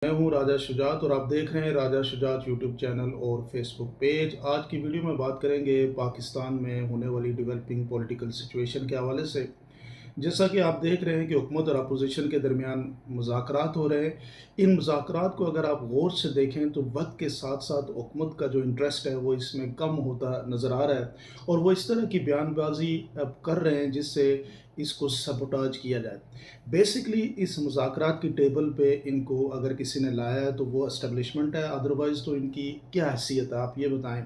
میں ہوں راجہ شجاعت اور آپ دیکھ رہے ہیں راجہ شجاعت یوٹیوب چینل اور فیس بک پیج۔ آج کی ویڈیو میں بات کریں گے پاکستان میں ہونے والی ڈیولپنگ پولیٹیکل سچویشن کے حوالے سے۔ جیسا کہ آپ دیکھ رہے ہیں کہ حکومت اور اپوزیشن کے درمیان مذاکرات ہو رہے ہیں۔ ان مذاکرات کو اگر آپ غور سے دیکھیں تو وقت کے ساتھ ساتھ حکومت کا جو انٹرسٹ ہے وہ اس میں کم ہوتا نظر آ رہا ہے، اور وہ اس طرح کی بیان بازی اب کر رہے ہیں جس سے اس کو سبوٹاج کیا جائے۔ بیسکلی اس مذاکرات کی ٹیبل پہ ان کو اگر کسی نے لایا ہے تو وہ اسٹیبلشمنٹ ہے، ادروائز تو ان کی کیا حیثیت ہے آپ یہ بتائیں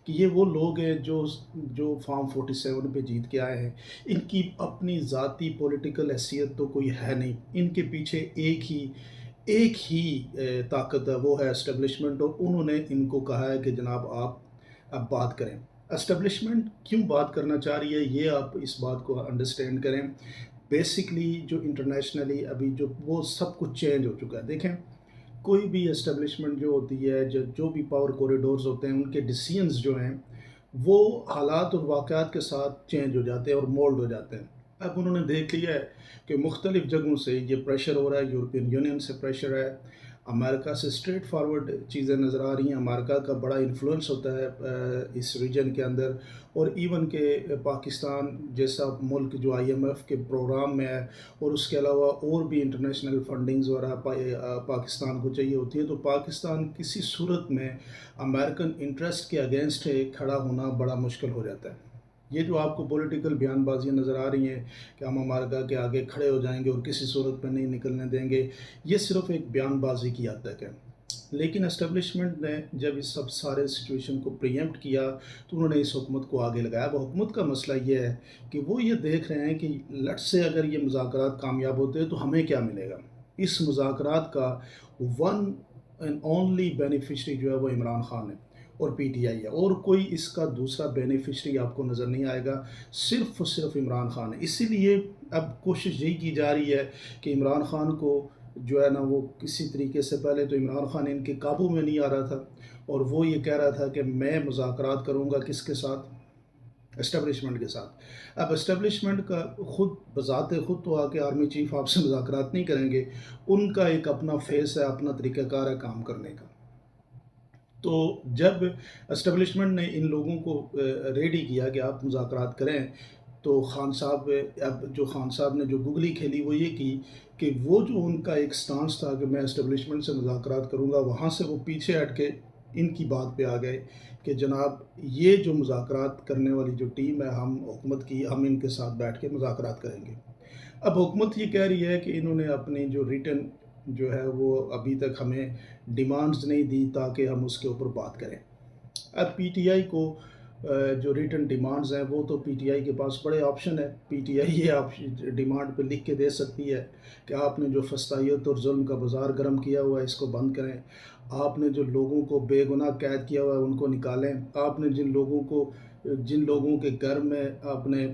کہ یہ وہ لوگ ہیں جو فارم 47 پہ جیت کے آئے ہیں۔ ان کی اپنی ذاتی پولیٹیکل حیثیت تو کوئی ہے نہیں، ان کے پیچھے ایک ہی طاقت ہے، وہ ہے اسٹیبلشمنٹ، اور انہوں نے ان کو کہا ہے کہ جناب آپ اب بات کریں۔ اسٹیبلشمنٹ کیوں بات کرنا چاہ رہی ہے یہ آپ اس بات کو انڈرسٹینڈ کریں۔ بیسکلی جو انٹرنیشنلی ابھی وہ سب کچھ چینج ہو چکا ہے۔ دیکھیں، کوئی بھی اسٹیبلشمنٹ جو ہوتی ہے، جو بھی پاور کوریڈورز ہوتے ہیں، ان کے ڈیسیژنز جو ہیں وہ حالات اور واقعات کے ساتھ چینج ہو جاتے ہیں اور مولڈ ہو جاتے ہیں۔ اب انہوں نے دیکھ لیا ہے کہ مختلف جگہوں سے یہ پریشر ہو رہا ہے، یورپین یونین سے پریشر ہے، امریکہ سے اسٹریٹ فارورڈ چیزیں نظر آ رہی ہیں۔ امریکہ کا بڑا انفلوئنس ہوتا ہے اس ریجن کے اندر، اور ایون کہ پاکستان جیسا ملک جو آئی ایم ایف کے پروگرام میں ہے، اور اس کے علاوہ اور بھی انٹرنیشنل فنڈنگز وغیرہ پاکستان کو چاہیے ہوتی ہے، تو پاکستان کسی صورت میں امریکن انٹرسٹ کے اگینسٹ کھڑا ہونا بڑا مشکل ہو جاتا ہے۔ یہ جو آپ کو پولیٹیکل بیان بازیاں نظر آ رہی ہیں کہ ہم امریکہ کے آگے کھڑے ہو جائیں گے اور کسی صورت میں نہیں نکلنے دیں گے، یہ صرف ایک بیان بازی کی حد تک ہے۔ لیکن اسٹیبلشمنٹ نے جب اس سب سارے سچویشن کو پریمپٹ کیا تو انہوں نے اس حکومت کو آگے لگایا۔ اب حکومت کا مسئلہ یہ ہے کہ وہ یہ دیکھ رہے ہیں کہ لٹ سے اگر یہ مذاکرات کامیاب ہوتے ہیں تو ہمیں کیا ملے گا۔ اس مذاکرات کا ون اینڈ اونلی بینیفیشری جو ہے وہ عمران خان ہے اور پی ٹی آئی ہے، اور کوئی اس کا دوسرا بینیفیشری آپ کو نظر نہیں آئے گا، صرف اور صرف عمران خان ہے۔ اسی لیے اب کوشش یہی کی جا رہی ہے کہ عمران خان کو جو ہے نا وہ کسی طریقے سے، پہلے تو عمران خان ان کے قابو میں نہیں آ رہا تھا، اور وہ یہ کہہ رہا تھا کہ میں مذاکرات کروں گا کس کے ساتھ؟ اسٹیبلشمنٹ کے ساتھ۔ اب اسٹیبلشمنٹ کا خود بذات خود تو آ کے آرمی چیف آپ سے مذاکرات نہیں کریں گے، ان کا ایک اپنا فیس ہے، اپنا طریقہ کار ہے کام کرنے کا۔ تو جب اسٹیبلشمنٹ نے ان لوگوں کو ریڈی کیا کہ آپ مذاکرات کریں، تو خان صاحب نے جو گگلی کھیلی وہ یہ کی کہ وہ جو ان کا ایک سٹانس تھا کہ میں اسٹیبلشمنٹ سے مذاکرات کروں گا، وہاں سے وہ پیچھے ہٹ کے ان کی بات پہ آ گئے کہ جناب یہ جو مذاکرات کرنے والی جو ٹیم ہے ہم حکومت کی، ہم ان کے ساتھ بیٹھ کے مذاکرات کریں گے۔ اب حکومت یہ کہہ رہی ہے کہ انہوں نے اپنی جو ریٹن جو ہے وہ ابھی تک ہمیں ڈیمانڈز نہیں دی تاکہ ہم اس کے اوپر بات کریں۔ اب پی ٹی آئی کو جو ریٹن ڈیمانڈز ہیں وہ تو پی ٹی آئی کے پاس بڑے آپشن ہے۔ پی ٹی آئی یہ آپ ڈیمانڈ پہ لکھ کے دے سکتی ہے کہ آپ نے جو فسطائیت اور ظلم کا بازار گرم کیا ہوا ہے اس کو بند کریں، آپ نے جو لوگوں کو بے گناہ قید کیا ہوا ہے ان کو نکالیں، آپ نے جن لوگوں کے گھر میں آپ نے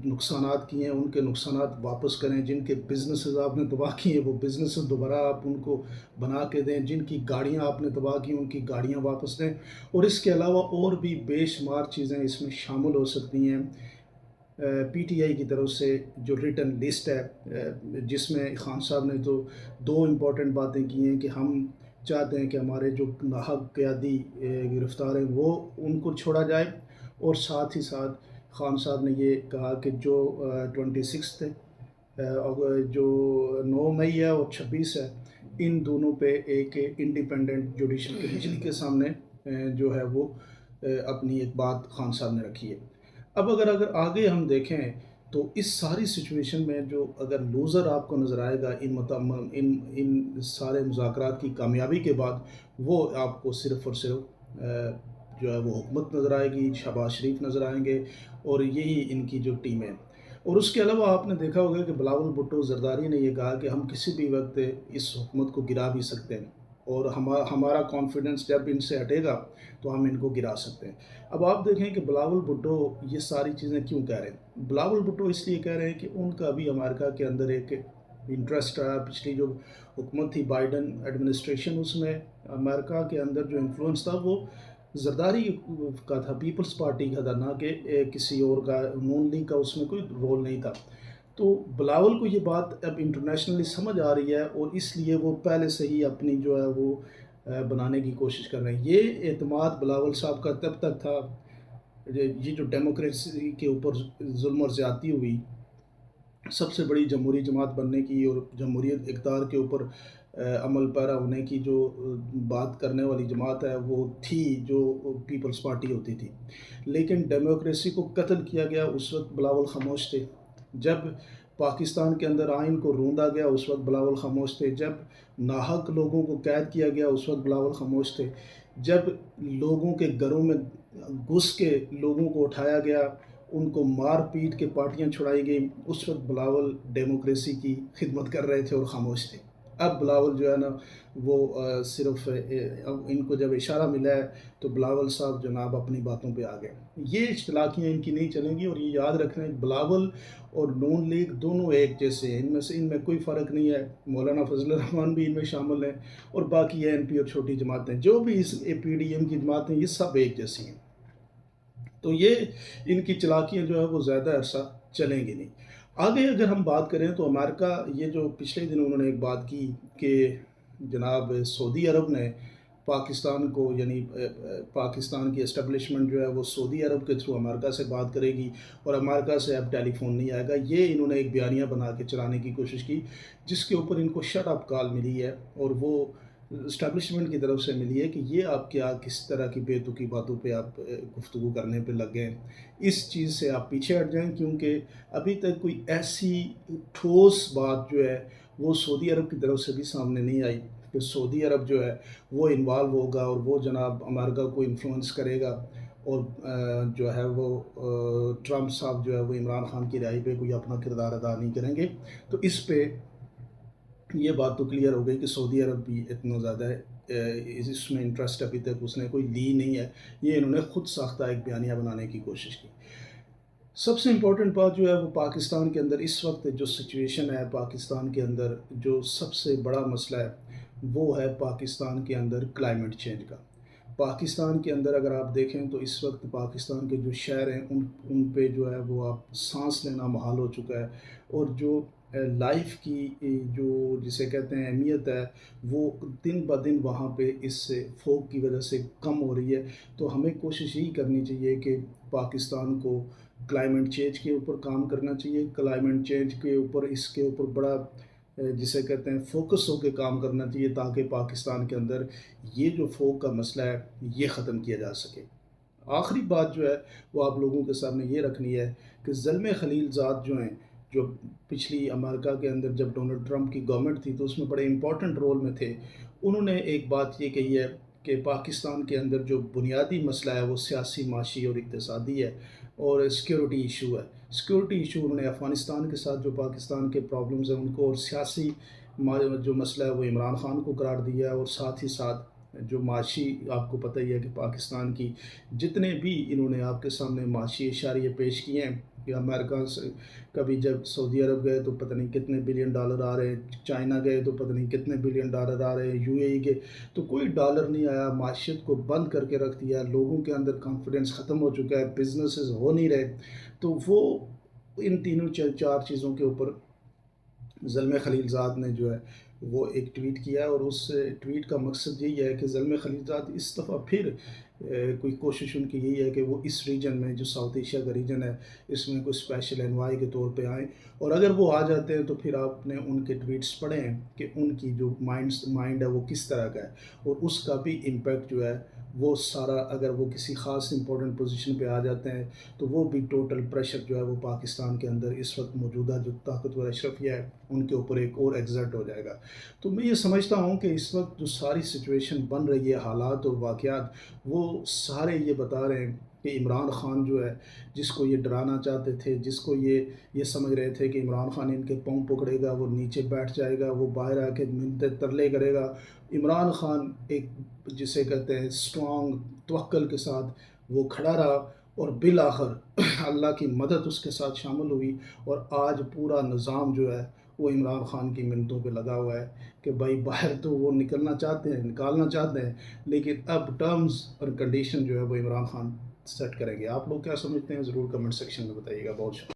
نقصانات کیے ہیں ان کے نقصانات واپس کریں، جن کے بزنسز آپ نے تباہ کیے ہیں وہ بزنسز دوبارہ آپ ان کو بنا کے دیں، جن کی گاڑیاں آپ نے تباہ کی ان کی گاڑیاں واپس دیں، اور اس کے علاوہ اور بھی بے شمار چیزیں اس میں شامل ہو سکتی ہیں۔ پی ٹی آئی کی طرف سے جو ریٹن لسٹ ہے جس میں خان صاحب نے تو دو امپورٹنٹ باتیں کی ہیں کہ ہم چاہتے ہیں کہ ہمارے جو ناحق قیادی گرفتار ہیں وہ ان کو چھوڑا جائے، اور ساتھ ہی ساتھ خان صاحب نے یہ کہا کہ جو 26 جو 9 مئی ہے اور 26 ہے، ان دونوں پہ ایک انڈیپینڈنٹ جوڈیشل کمیشن کے سامنے جو ہے وہ اپنی ایک بات خان صاحب نے رکھی ہے۔ اب اگر آگے ہم دیکھیں تو اس ساری سچویشن میں جو اگر لوزر آپ کو نظر آئے گا ان سارے مذاکرات کی کامیابی کے بعد، وہ آپ کو صرف اور صرف جو ہے وہ حکومت نظر آئے گی، شہباز شریف نظر آئیں گے، اور یہی ان کی جو ٹیمیں۔ اور اس کے علاوہ آپ نے دیکھا ہوگا کہ بلاول بھٹو زرداری نے یہ کہا کہ ہم کسی بھی وقت اس حکومت کو گرا بھی سکتے ہیں، اور ہمارا کانفیڈنس جب ان سے ہٹے گا تو ہم ان کو گرا سکتے ہیں۔ اب آپ دیکھیں کہ بلاول بھٹو یہ ساری چیزیں کیوں کہہ رہے ہیں۔ بلاول بھٹو اس لیے کہہ رہے ہیں کہ ان کا بھی امریکہ کے اندر ایک انٹرسٹ رہا، پچھلی جو حکومت تھی بائیڈن ایڈمنسٹریشن، اس میں امریکہ کے اندر جو انفلوئنس تھا وہ زرداری کا تھا، پیپلز پارٹی کا تھا، نہ کہ کسی اور کا، نون لیگ کا اس میں کوئی رول نہیں تھا۔ تو بلاول کو یہ بات اب انٹرنیشنلی سمجھ آ رہی ہے، اور اس لیے وہ پہلے سے ہی اپنی جو ہے وہ بنانے کی کوشش کر رہے ہیں۔ یہ اعتماد بلاول صاحب کا تب تک تھا، یہ جو ڈیموکریسی کے اوپر ظلم اور زیادتی ہوئی، سب سے بڑی جمہوری جماعت بننے کی اور جمہوریت اقدار کے اوپر عمل پیرا ہونے کی جو بات کرنے والی جماعت ہے وہ تھی جو پیپلز پارٹی ہوتی تھی، لیکن ڈیموکریسی کو قتل کیا گیا اس وقت بلاول خاموش تھے۔ جب پاکستان کے اندر آئین کو روندا گیا اس وقت بلاول خاموش تھے۔ جب ناحق لوگوں کو قید کیا گیا اس وقت بلاول خاموش تھے۔ جب لوگوں کے گھروں میں گھس کے لوگوں کو اٹھایا گیا، ان کو مار پیٹ کے پارٹیاں چھڑائی گئیں، اس وقت بلاول ڈیموکریسی کی خدمت کر رہے تھے اور خاموش تھے۔ اب بلاول جو ہے نا وہ صرف اب ان کو جب اشارہ ملا ہے تو بلاول صاحب جناب اپنی باتوں پہ آ گئے۔ یہ اچتلاقیاں ان کی نہیں چلیں گی، اور یہ یاد رکھنا ہے بلاول اور نون لیگ دونوں ایک جیسے ہیں، ان میں کوئی فرق نہیں ہے۔ مولانا فضل الرحمان بھی ان میں شامل ہیں، اور باقی این پی اور چھوٹی جماعتیں جو بھی اس پی ڈی ایم کی جماعتیں، یہ سب ایک جیسی ہیں۔ تو یہ ان کی چلاکیاں جو ہے وہ زیادہ عرصہ چلیں گی نہیں۔ آگے اگر ہم بات کریں تو امریکہ، یہ جو پچھلے دن انہوں نے ایک بات کی کہ جناب سعودی عرب نے پاکستان کو، یعنی پاکستان کی اسٹیبلشمنٹ جو ہے وہ سعودی عرب کے تھرو امریکہ سے بات کرے گی، اور امریکہ سے اب ٹیلی فون نہیں آئے گا۔ یہ انہوں نے ایک بیانیہ بنا کے چلانے کی کوشش کی، جس کے اوپر ان کو شٹ اپ کال ملی ہے، اور وہ اسٹیبلشمنٹ کی طرف سے ملی ہے کہ یہ آپ کیا کس طرح کی بے تکی باتوں پہ آپ گفتگو کرنے پہ لگ گئے ہیں، اس چیز سے آپ پیچھے ہٹ جائیں، کیونکہ ابھی تک کوئی ایسی ٹھوس بات جو ہے وہ سعودی عرب کی طرف سے بھی سامنے نہیں آئی کہ سعودی عرب جو ہے وہ انوالو ہوگا اور وہ جناب امریکہ کو انفلوئنس کرے گا، اور جو ہے وہ ٹرمپ صاحب جو ہے وہ عمران خان کی رہائی پہ کوئی اپنا کردار ادا نہیں کریں گے۔ تو اس پہ یہ بات تو کلیئر ہو گئی کہ سعودی عرب بھی اتنا زیادہ اس میں انٹرسٹ ابھی تک اس نے کوئی لی نہیں ہے، یہ انہوں نے خود ساختہ ایک بیانیہ بنانے کی کوشش کی۔ سب سے امپورٹنٹ بات جو ہے وہ پاکستان کے اندر اس وقت جو سچویشن ہے، پاکستان کے اندر جو سب سے بڑا مسئلہ ہے وہ ہے پاکستان کے اندر کلائمیٹ چینج کا۔ پاکستان کے اندر اگر آپ دیکھیں تو اس وقت پاکستان کے جو شہر ہیں ان پہ جو ہے وہ آپ سانس لینا محال ہو چکا ہے، اور جو لائف کی جو جسے کہتے ہیں اہمیت ہے وہ دن بہ دن وہاں پہ اس سے فوگ کی وجہ سے کم ہو رہی ہے۔ تو ہمیں کوشش یہی کرنی چاہیے کہ پاکستان کو کلائمیٹ چینج کے اوپر کام کرنا چاہیے، کلائمیٹ چینج کے اوپر اس کے اوپر بڑا جسے کہتے ہیں فوکس ہو کے کام کرنا چاہیے، تاکہ پاکستان کے اندر یہ جو فوگ کا مسئلہ ہے یہ ختم کیا جا سکے۔ آخری بات جو ہے وہ آپ لوگوں کے سامنے یہ رکھنی ہے کہ زلمے خلیل زاد جو ہیں، جو پچھلی امریکہ کے اندر جب ڈونلڈ ٹرمپ کی گورنمنٹ تھی تو اس میں بڑے امپورٹنٹ رول میں تھے، انہوں نے ایک بات یہ کہی ہے کہ پاکستان کے اندر جو بنیادی مسئلہ ہے وہ سیاسی، معاشی اور اقتصادی ہے، اور سیکیورٹی ایشو ہے۔ سیکیورٹی ایشو انہوں نے افغانستان کے ساتھ جو پاکستان کے پرابلمز ہیں ان کو، اور سیاسی جو مسئلہ ہے وہ عمران خان کو قرار دیا ہے، اور ساتھ ہی ساتھ جو معاشی، آپ کو پتہ ہی ہے کہ پاکستان کی جتنے بھی انہوں نے آپ کے سامنے معاشی اشاریے پیش کیے ہیں کہ امریکہ سے کبھی جب سعودی عرب گئے تو پتہ نہیں کتنے بلین ڈالر آ رہے ہیں، چائنا گئے تو پتہ نہیں کتنے بلین ڈالر آ رہے ہیں، یو اے ای گئے تو کوئی ڈالر نہیں آیا، معیشت کو بند کر کے رکھ دیا، لوگوں کے اندر کانفیڈنس ختم ہو چکا ہے، بزنسز ہو نہیں رہے۔ تو وہ ان تینوں چار چیزوں کے اوپر زلمے خلیل زاد نے جو ہے وہ ایک ٹویٹ کیا ہے، اور اس ٹویٹ کا مقصد یہی ہے کہ زلمے خلیل زاد اس دفعہ پھر کوئی کوشش ان کی یہی ہے کہ وہ اس ریجن میں جو ساؤتھ ایشیا کا ریجن ہے اس میں کوئی اسپیشل انوائی کے طور پہ آئیں، اور اگر وہ آ جاتے ہیں تو پھر آپ نے ان کے ٹویٹس پڑھیں کہ ان کی جو مائنڈ ہے وہ کس طرح کا ہے، اور اس کا بھی امپیکٹ جو ہے وہ سارا، اگر وہ کسی خاص امپورٹنٹ پوزیشن پہ آ جاتے ہیں تو وہ بھی ٹوٹل پریشر جو ہے وہ پاکستان کے اندر اس وقت موجودہ جو طاقتور اشرفیہ ہے ان کے اوپر ایک اور ایگزرٹ ہو جائے گا۔ تو میں یہ سمجھتا ہوں کہ اس وقت جو ساری سچویشن بن رہی ہے، حالات اور واقعات، وہ سارے یہ بتا رہے ہیں کہ عمران خان جو ہے، جس کو یہ ڈرانا چاہتے تھے، جس کو یہ سمجھ رہے تھے کہ عمران خان ان کے پاؤں پکڑے گا، وہ نیچے بیٹھ جائے گا، وہ باہر آ کے منتیں ترلے کرے گا، عمران خان ایک جسے کہتے ہیں اسٹرانگ توکل کے ساتھ وہ کھڑا رہا، اور بالآخر اللہ کی مدد اس کے ساتھ شامل ہوئی، اور آج پورا نظام جو ہے وہ عمران خان کی منتوں پہ لگا ہوا ہے کہ بھائی باہر تو وہ نکالنا چاہتے ہیں، لیکن اب ٹرمز اور کنڈیشن جو ہے وہ عمران خان سیٹ کریں گے۔ آپ لوگ کیا سمجھتے ہیں ضرور کمنٹ سیکشن میں بتائیے گا۔ بہت شکریہ۔